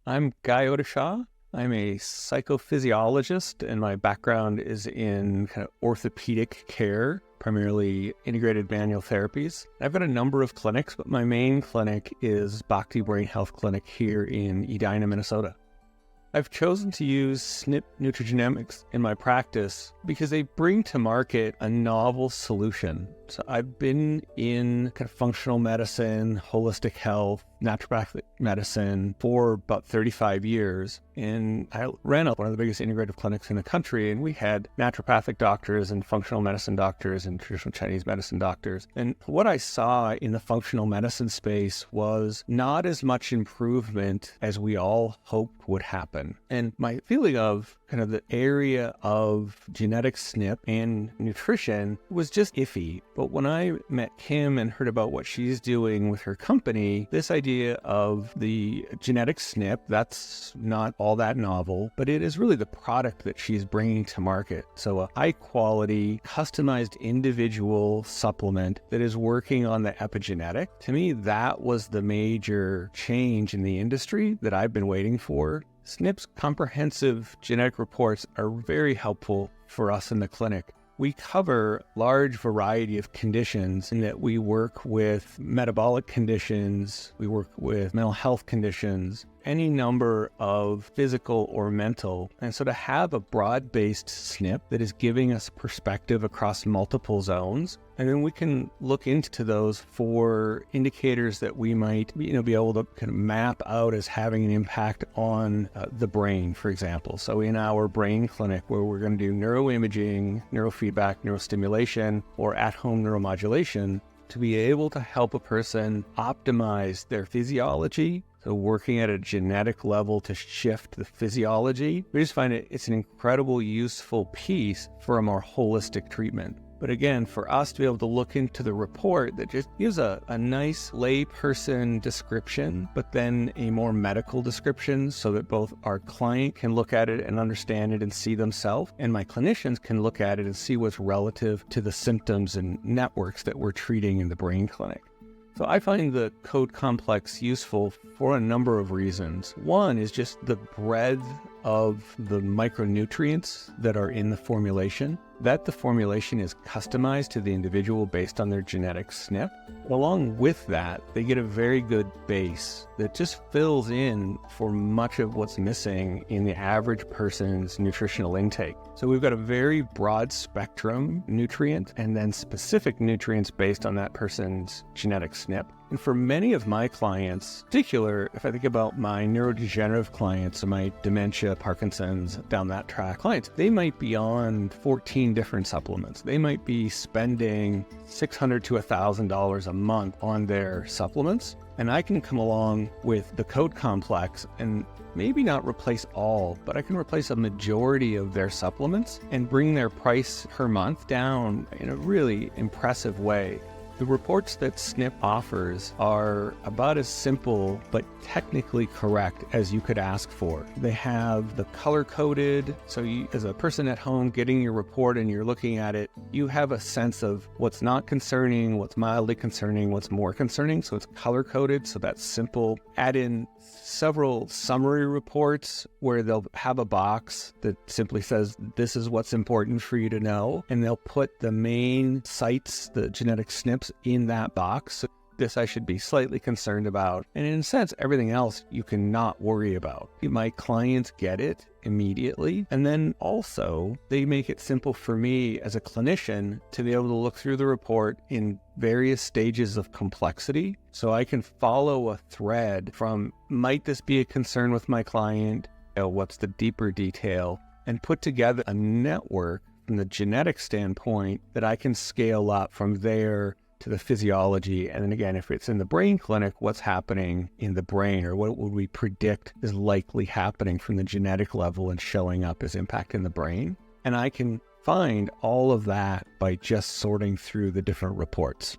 I'm Guy Odishaw. I'm a psychophysiologist, and my background is in kind of orthopedic care, primarily integrated manual therapies. I've got a number of clinics, but my main clinic is Bhakti Brain Health Clinic here in Edina, Minnesota. I've chosen to use SNiP Nutrigenomics in my practice because they bring to market a novel solution. So I've been in kind of functional medicine, holistic health, naturopathic medicine for about 35 years. And I ran up one of the biggest integrative clinics in the country, and we had naturopathic doctors and functional medicine doctors and traditional Chinese medicine doctors. And what I saw in the functional medicine space was not as much improvement as we all hoped would happen. And my feeling of kind of the area of genetic SNP and nutrition was just iffy. But when I met Kim and heard about what she's doing with her company, this idea of the genetic SNP, that's not all that novel, but it is really the product that she's bringing to market. So a high quality, customized individual supplement that is working on the epigenetic. To me, that was the major change in the industry that I've been waiting for. SNP's comprehensive genetic reports are very helpful for us in the clinic. We cover a large variety of conditions in that we work with metabolic conditions, we work with mental health conditions, any number of physical or mental. And so to have a broad-based SNP that is giving us perspective across multiple zones, and then we can look into those for indicators that we might be able to kind of map out as having an impact on the brain, for example. So in our brain clinic, where we're going to do neuroimaging, neurofeedback, neurostimulation, or at-home neuromodulation, to be able to help a person optimize their physiology, so working at a genetic level to shift the physiology, we just find it's an incredible, useful piece for a more holistic treatment. But again, for us to be able to look into the report that just gives a nice layperson description, but then a more medical description so that both our client can look at it and understand it and see themselves, and my clinicians can look at it and see what's relative to the symptoms and networks that we're treating in the brain clinic. So I find the code complex useful for a number of reasons. One is just the breadth of the micronutrients that are in the formulation, that the formulation is customized to the individual based on their genetic SNP. Along with that, they get a very good base that just fills in for much of what's missing in the average person's nutritional intake. So we've got a very broad spectrum nutrient and then specific nutrients based on that person's genetic SNP. And for many of my clients, in particular, if I think about my neurodegenerative clients, or my dementia, Parkinson's, down that track clients, they might be on 14 different supplements. They might be spending $600 to $1,000 a month on their supplements. And I can come along with the code complex and maybe not replace all, but I can replace a majority of their supplements and bring their price per month down in a really impressive way. The reports that SNiP offers are about as simple but technically correct as you could ask for. They have the color-coded, so you, as a person at home getting your report and you're looking at it, you have a sense of what's not concerning, what's mildly concerning, what's more concerning. So it's color-coded, so that's simple. Add in several summary reports where they'll have a box that simply says, this is what's important for you to know. And they'll put the main sites, the genetic SNPs, in that box. This I should be slightly concerned about. And in a sense, everything else you can not worry about. My clients get it immediately. And then also they make it simple for me as a clinician to be able to look through the report in various stages of complexity. So I can follow a thread from, might this be a concern with my client? What's the deeper detail? And put together a network from the genetic standpoint that I can scale up from there to the physiology. And then again, if it's in the brain clinic, what's happening in the brain, or what would we predict is likely happening from the genetic level and showing up as impact in the brain. And I can find all of that by just sorting through the different reports.